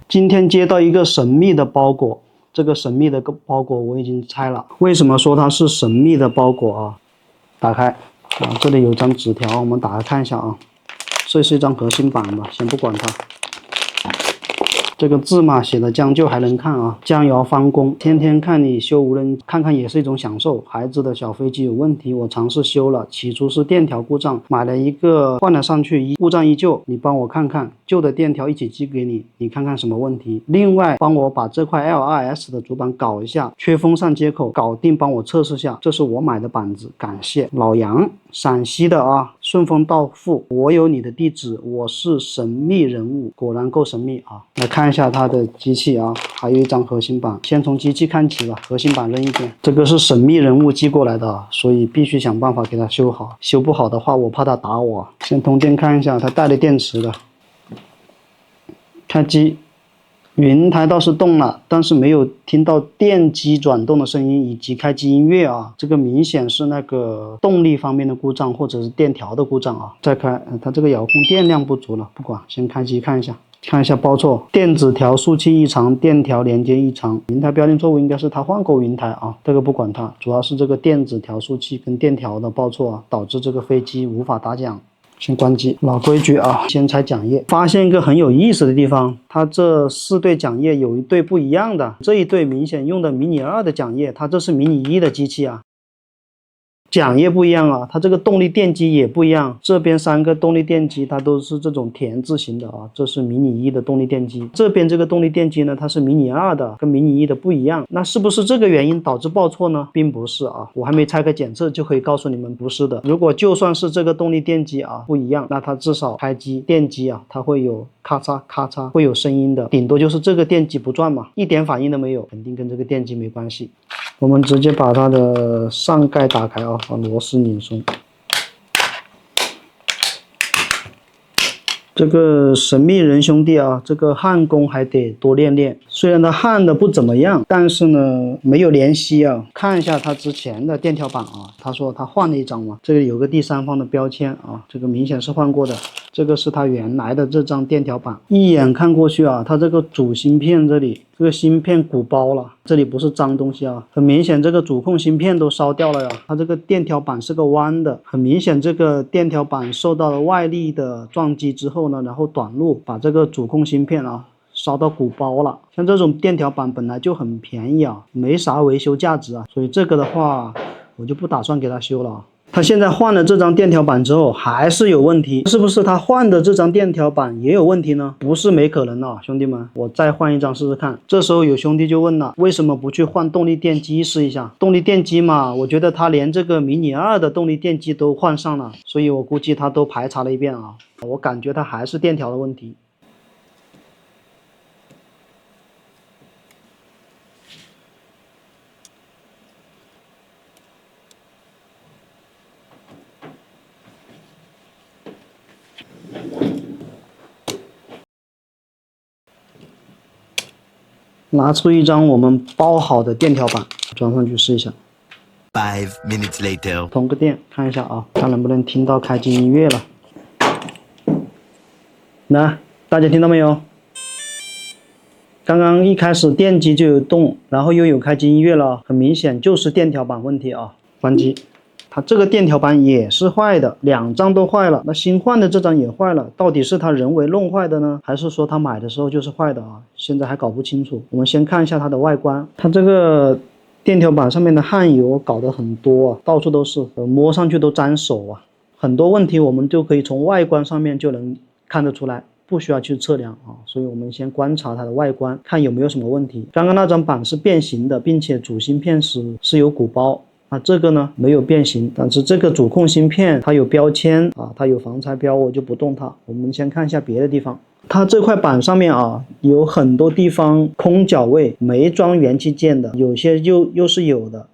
今天接到一个神秘的包裹，这个神秘的包裹我已经拆了。为什么说它是神秘的包裹啊？打开啊，这里有张纸条，我们打开看一下啊。这是一张核心版吧，先不管它。这个字嘛，写的将就还能看啊。将要翻工，天天看你修无人，看看也是一种享受。孩子的小飞机有问题，我尝试修了，起初是电条故障，买了一个换了上去，故障依旧。你帮我看看，旧的电条一起寄给你，你看看什么问题。另外，帮我把这块 LRS 的主板搞一下，缺风扇接口搞定，帮我测试下。这是我买的板子，感谢。老杨，陕西的啊，顺丰到付，我有你的地址，我是神秘人物，果然够神秘啊。来看一下它的机器啊，还有一张核心板，先从机器看起吧，核心板扔一边。这个是神秘人物寄过来的啊，所以必须想办法给它修好，修不好的话我怕它打我。先通电看一下，它带了电池的。开机，云台倒是动了，但是没有听到电机转动的声音以及开机音乐啊，这个明显是那个动力方面的故障或者是电条的故障啊。再开，它这个遥控电量不足了，不管，先开机看一下。看一下报错，电子调速器异常，电条连接异常，云台标定错误应该是它换过云台啊，这个不管它，主要是这个电子调速器跟电条的报错啊，导致这个飞机无法打桨。先关机，老规矩啊，先拆桨叶。发现一个很有意思的地方，它这4对桨叶有一对不一样的，这一对明显用的迷你2的桨叶，它这是迷你1的机器啊。桨叶不一样啊，它这个动力电机也不一样。这边3个动力电机它都是这种田字形的啊，这是迷你1的动力电机。这边这个动力电机呢，它是迷你2的，跟迷你1的不一样。那是不是这个原因导致报错呢？并不是啊，我还没拆开检测就可以告诉你们不是的。如果就算是这个动力电机啊不一样，那它至少开机电机啊它会有咔嚓咔嚓会有声音的，顶多就是这个电机不转嘛，一点反应都没有，肯定跟这个电机没关系。我们直接把它的上盖打开啊，把螺丝拧松。这个神秘人兄弟啊，这个焊工还得多练练。虽然他焊的不怎么样，但是呢没有怜惜啊。看一下他之前的电条板啊，他说他换了一张嘛，这个有个第三方的标签啊，这个明显是换过的。这个是他原来的这张电条板，一眼看过去啊，它这个主芯片这里这个芯片鼓包了，这里不是脏东西啊，很明显这个主控芯片都烧掉了呀。它这个电条板是个弯的，很明显这个电条板受到了外力的撞击之后呢，然后短路把这个主控芯片啊烧到鼓包了。像这种电条板本来就很便宜啊，没啥维修价值啊，所以这个的话我就不打算给它修了啊。他现在换了这张电条板之后还是有问题，是不是他换的这张电条板也有问题呢？不是没可能啊，兄弟们，我再换一张试试看。这时候有兄弟就问了，为什么不去换动力电机试一下？动力电机嘛，我觉得他连这个迷你2的动力电机都换上了，所以我估计他都排查了一遍啊，我感觉他还是电条的问题。拿出一张我们包好的电条板，装上去试一下。5 minutes later， 通个电，看一下啊，看能不能听到开机音乐了。来，大家听到没有？刚刚一开始电机就有动，然后又有开机音乐了，很明显就是电条板问题啊。关机。它这个电条板也是坏的，2张都坏了，那新换的这张也坏了，到底是它人为弄坏的呢，还是说它买的时候就是坏的啊？现在还搞不清楚。我们先看一下它的外观，它这个电条板上面的焊油搞得很多啊，到处都是，摸上去都沾手啊。很多问题我们就可以从外观上面就能看得出来，不需要去测量啊。所以我们先观察它的外观，看有没有什么问题。刚刚那张板是变形的，并且主芯片是有鼓包。这个呢没有变形，但是这个主控芯片它有标签啊，它有防拆标，我就不动它。我们先看一下别的地方，它这块板上面啊有很多地方空脚位，没装元器件的，有些又是有的。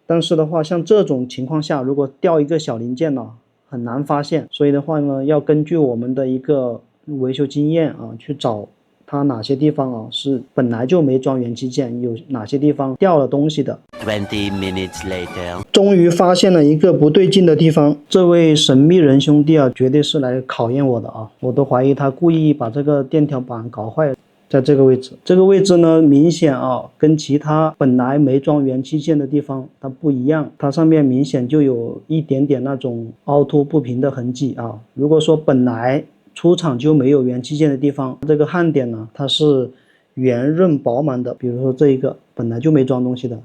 但是的话，像这种情况下，如果掉一个小零件呢，很难发现。所以的话呢，要根据我们的一个维修经验啊，去找它哪些地方啊是本来就没装元器件，有哪些地方掉了东西的。20 minutes later， 终于发现了一个不对劲的地方，这位神秘人兄弟啊，绝对是来考验我的啊！我都怀疑他故意把这个电条板搞坏。在这个位置，这个位置呢，明显啊，跟其他本来没装元器件的地方它不一样，它上面明显就有一点点那种凹凸不平的痕迹啊。如果说本来出厂就没有元器件的地方，这个焊点呢，它是圆润饱满的。比如说这一个本来就没装东西的，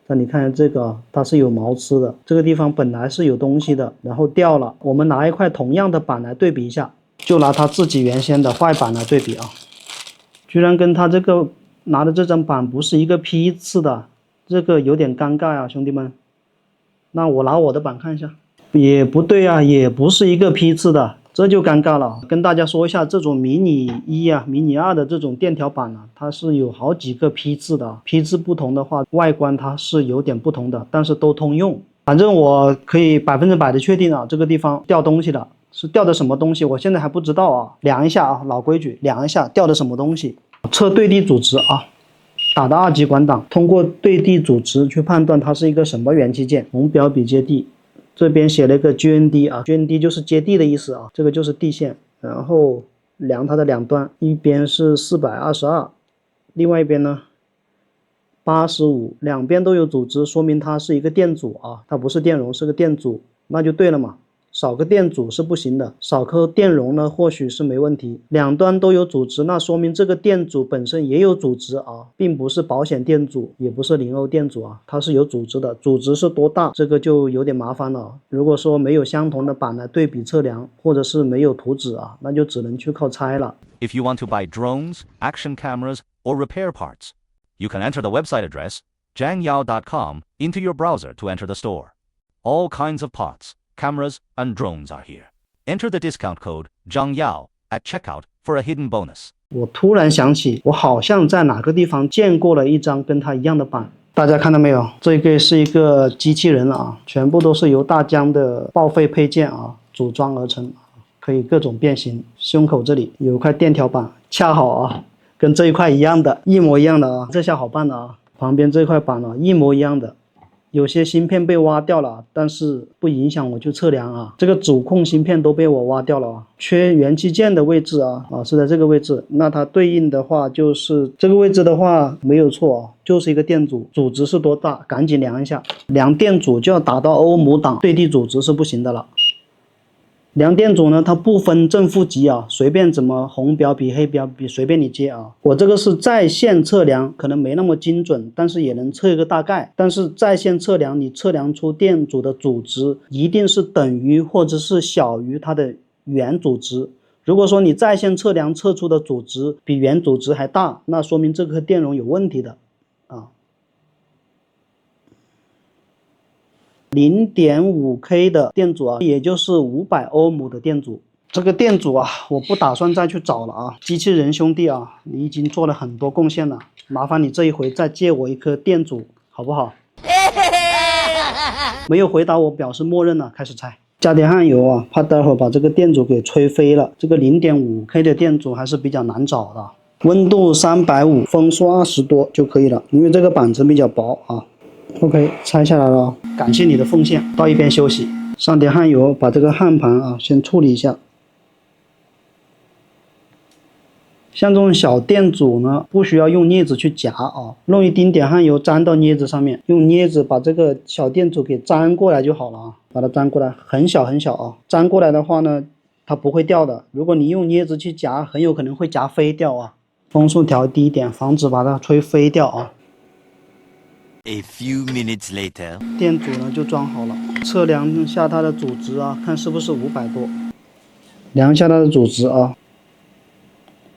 那你看这个它是有毛刺的，这个地方本来是有东西的，然后掉了。我们拿一块同样的板来对比一下，就拿它自己原先的坏板来对比啊。居然跟他这个拿的这张板不是一个批次的，这个有点尴尬啊，兄弟们。那我拿我的板看一下，也不对啊，也不是一个批次的，这就尴尬了。跟大家说一下，这种迷你1啊、迷你2的这种电条板啊，它是有好几个批次的，批次不同的话，外观它是有点不同的，但是都通用。反正我可以100%的确定啊，这个地方掉东西了。是掉的什么东西，我现在还不知道啊。量一下啊，老规矩，量一下掉的什么东西。测对地阻值啊，打的2级管档，通过对地阻值去判断它是一个什么元器件。红表比接地，这边写了一个 GND 啊 ，GND 就是接地的意思啊，这个就是地线。然后量它的两端，一边是422，另外一边呢85，两边都有阻值，说明它是一个电阻啊，它不是电容，是个电阻，那就对了嘛。少个电阻是不行的，少颗电容呢或许是没问题。两端都有阻值，那说明这个电阻本身也有阻值啊，并不是保险电阻，也不是0欧电阻啊，它是有阻值的。阻值是多大，这个就有点麻烦了。如果说没有相同的板来对比测量，或者是没有图纸啊，那就只能去靠猜了。 If you want to buy drones, action cameras, or repair parts, you can enter the website address jangyao.com into your browser to enter the store. All kinds of pots, cameras, and drones are here. Enter the discount code JANGYAO at checkout for a hidden bonus. 我突然想起，我好像在哪个地方见过了一张跟它一样的板，大家看到没有？这个是一个机器人啊，全部都是由大疆的报废配件啊组装而成，可以各种变形。胸口这里有一块电条板，恰好啊跟这一块一样的，一模一样的啊，这下好办了啊。旁边这块板啊一模一样的。有些芯片被挖掉了，但是不影响我去测量啊。这个主控芯片都被我挖掉了啊。缺元器件的位置啊，是在这个位置。那它对应的话就是这个位置的话没有错啊，就是一个电阻，阻值是多大？赶紧量一下，量电阻就要达到欧姆档，对地阻值是不行的了。量电阻呢，它不分正负极啊，随便怎么红标比黑标比随便你接啊。我这个是在线测量，可能没那么精准，但是也能测一个大概。但是在线测量，你测量出电阻的阻值一定是等于或者是小于它的原阻值。如果说你在线测量测出的阻值比原阻值还大，那说明这颗电容有问题的啊。0.5K 的电阻啊，也就是500欧姆的电阻。这个电阻啊，我不打算再去找了啊。机器人兄弟啊，你已经做了很多贡献了，麻烦你这一回再借我一颗电阻，好不好？没有回答我表示默认了，开始猜。加点焊油啊，怕待会儿把这个电阻给吹飞了。这个 0.5K 的电阻还是比较难找的。温度350，风速20多就可以了，因为这个板子比较薄啊。OK， 拆下来了，感谢你的奉献，到一边休息。上点焊油，把这个焊盘啊先处理一下。像这种小电阻呢，不需要用镊子去夹啊，弄一丁点焊油粘到镊子上面，用镊子把这个小电阻给粘过来就好了啊，把它粘过来，很小很小啊，粘过来的话呢，它不会掉的。如果你用镊子去夹，很有可能会夹飞掉啊。风速调低一点，防止把它吹飞掉啊。A few minutes later. 电阻呢就装好了，测量下它的阻值啊，看是不是500多。量一下它的阻值啊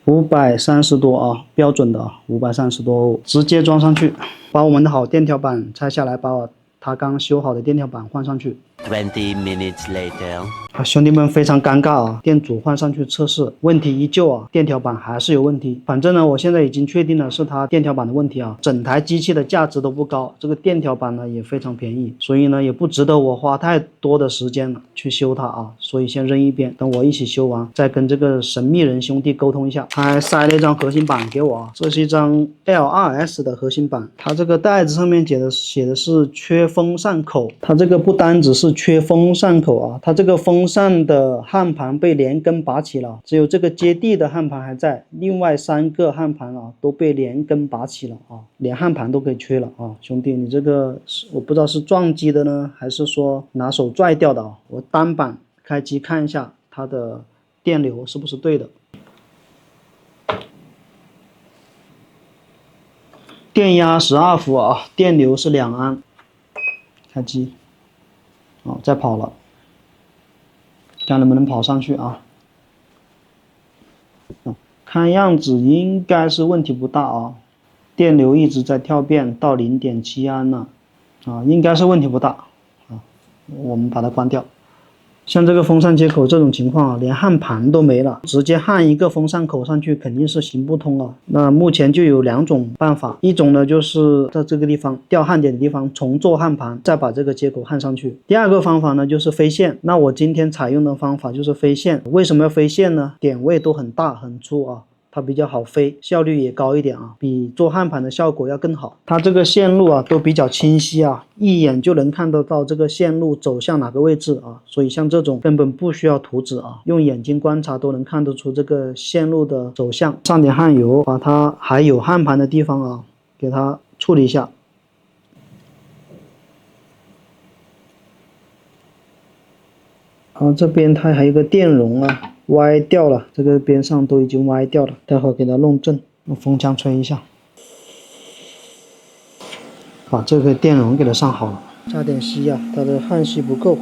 ，530多啊，标准的530多欧，直接装上去。把我们的好电条板拆下来，把它刚修好的电条板换上去。20 minutes later. 兄弟们非常尴尬啊，电阻换上去测试，问题依旧啊，电条板还是有问题。反正呢，我现在已经确定了是它电条板的问题啊。整台机器的价值都不高，这个电条板呢也非常便宜，所以呢也不值得我花太多的时间去修它啊，所以先扔一边，等我一起修完，再跟这个神秘人兄弟沟通一下。他还塞了一张核心板给我啊，这是一张 LRS 的核心板，它这个袋子上面写的是缺风扇口，它这个不单只是缺风扇口啊，它这个风扇的焊盘被连根拔起了，只有这个接地的焊盘还在，另外3个焊盘啊都被连根拔起了啊，连焊盘都给缺了啊，兄弟，你这个我不知道是撞击的呢，还是说拿手拽掉的啊？我单板开机看一下它的电流是不是对的。电压12伏啊，电流是2安。开机，再跑了，看能不能跑上去啊？看样子应该是问题不大啊，电流一直在跳变到0.7安了，应该是问题不大啊。我们把它关掉。像这个风扇接口这种情况啊，连焊盘都没了，直接焊一个风扇口上去肯定是行不通了。那目前就有2种办法，一种呢就是在这个地方掉焊点的地方重做焊盘，再把这个接口焊上去。第二个方法呢就是飞线，那我今天采用的方法就是飞线。为什么要飞线呢？点位都很大很粗啊，它比较好飞，效率也高一点啊，比做焊盘的效果要更好。它这个线路啊都比较清晰啊，一眼就能看得到这个线路走向哪个位置啊，所以像这种根本不需要图纸啊，用眼睛观察都能看得出这个线路的走向。上点焊油，把它还有焊盘的地方啊，给它处理一下。这边它还有个电容啊，歪掉了，这个边上都已经歪掉了，待会儿给它弄正，用风枪吹一下，把这个电容给它上好了。加点锡啊，它的焊锡不够。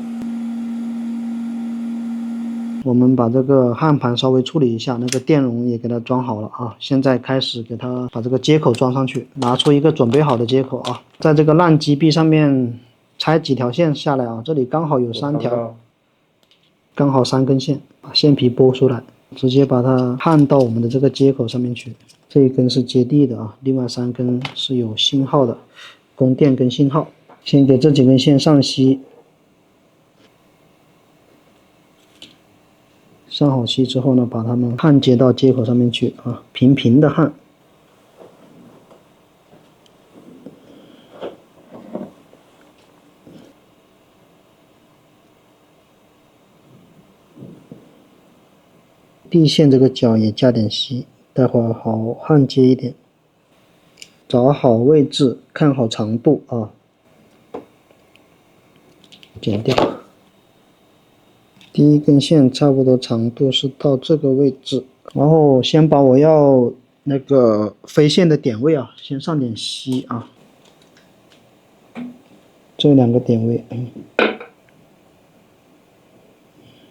我们把这个焊盘稍微处理一下，那个电容也给它装好了啊。现在开始给它把这个接口装上去，拿出一个准备好的接口啊，在这个烂机臂上面拆几条线下来啊，这里刚好有3条。刚好3根线，把线皮剥出来，直接把它焊到我们的这个接口上面去。这一根是接地的啊，另外3根是有信号的，供电跟信号。先给这几根线上锡，上好锡之后呢，把它们焊接到接口上面去啊，平平的焊。地线这个角也加点锡，待会儿好焊接一点。找好位置，看好长度啊，剪掉。第一根线差不多长度是到这个位置，然后先把我要那个飞线的点位啊，先上点锡啊，这2个点位，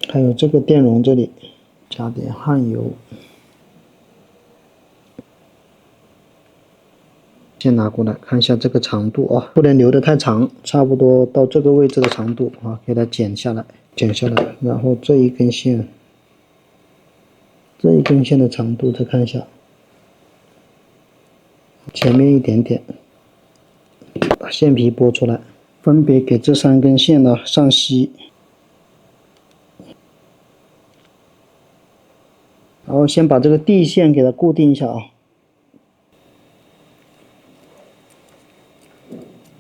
还有这个电容这里。加点焊油，先拿过来看一下这个长度啊，不能留得太长，差不多到这个位置的长度啊，给它剪下来，然后这一根线的长度再看一下，前面一点点，把线皮剥出来，分别给这3根线呢上锡。然后先把这个地线给它固定一下啊，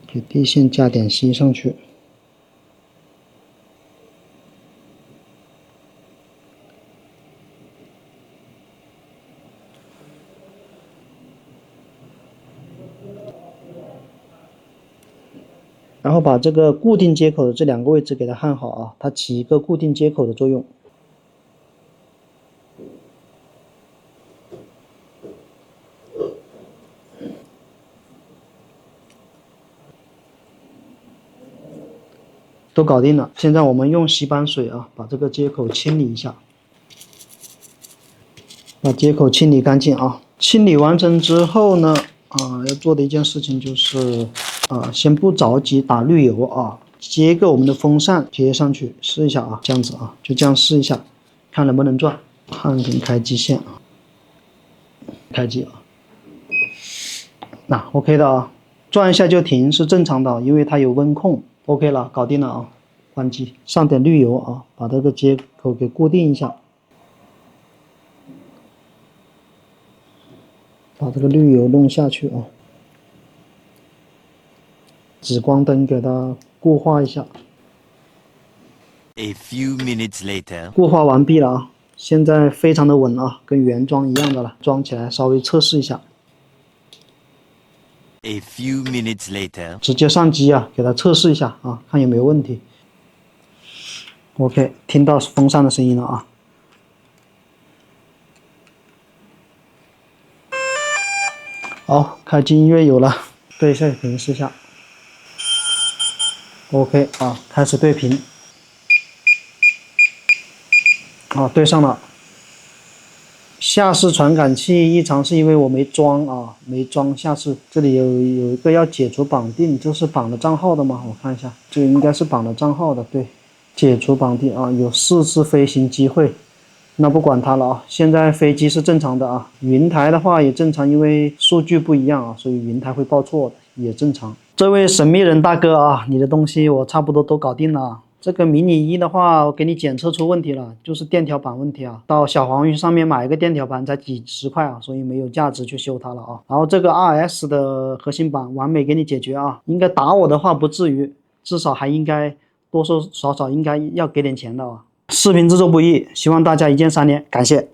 给地线加点锡上去。然后把这个固定接口的这2个位置给它焊好啊，它起一个固定接口的作用。都搞定了，现在我们用洗板水啊，把这个接口清理一下，把接口清理干净啊。清理完成之后呢，要做的一件事情就是先不着急打滤油啊，接个我们的风扇接上去试一下啊，这样子啊，就这样试一下，看能不能转。焊根开机线啊，开机啊，那 OK 的啊，转一下就停是正常的，因为它有温控。OK 了，搞定了啊！关机，上点滤油啊，把这个接口给固定一下，把这个滤油弄下去啊，直紫光灯给它固化一下。A few minutes later. 固化完毕了啊，现在非常的稳啊，跟原装一样的了。装起来稍微测试一下。A few minutes later. 直接上机啊，给它测试一下啊，看有没有问题。OK， 听到风扇的声音了啊。好，开机音乐有了，对一下频试一下。OK 啊，开始对频。啊，对上了。下视传感器异常是因为我没装啊，没装下视。这里有一个要解除绑定，这是绑了账号的吗？我看一下，这个应该是绑了账号的，对。解除绑定啊，有4次飞行机会，那不管它了啊。现在飞机是正常的啊，云台的话也正常，因为数据不一样啊，所以云台会报错的，也正常。这位神秘人大哥啊，你的东西我差不多都搞定了。这个迷你1的话，我给你检测出问题了，就是电条板问题啊。到小黄鱼上面买一个电条板才几十块啊，所以没有价值去修它了啊。然后这个 RS 的核心板完美给你解决啊，应该打我的话不至于，至少还应该多多少少应该要给点钱的啊。视频制作不易，希望大家一键3连，感谢。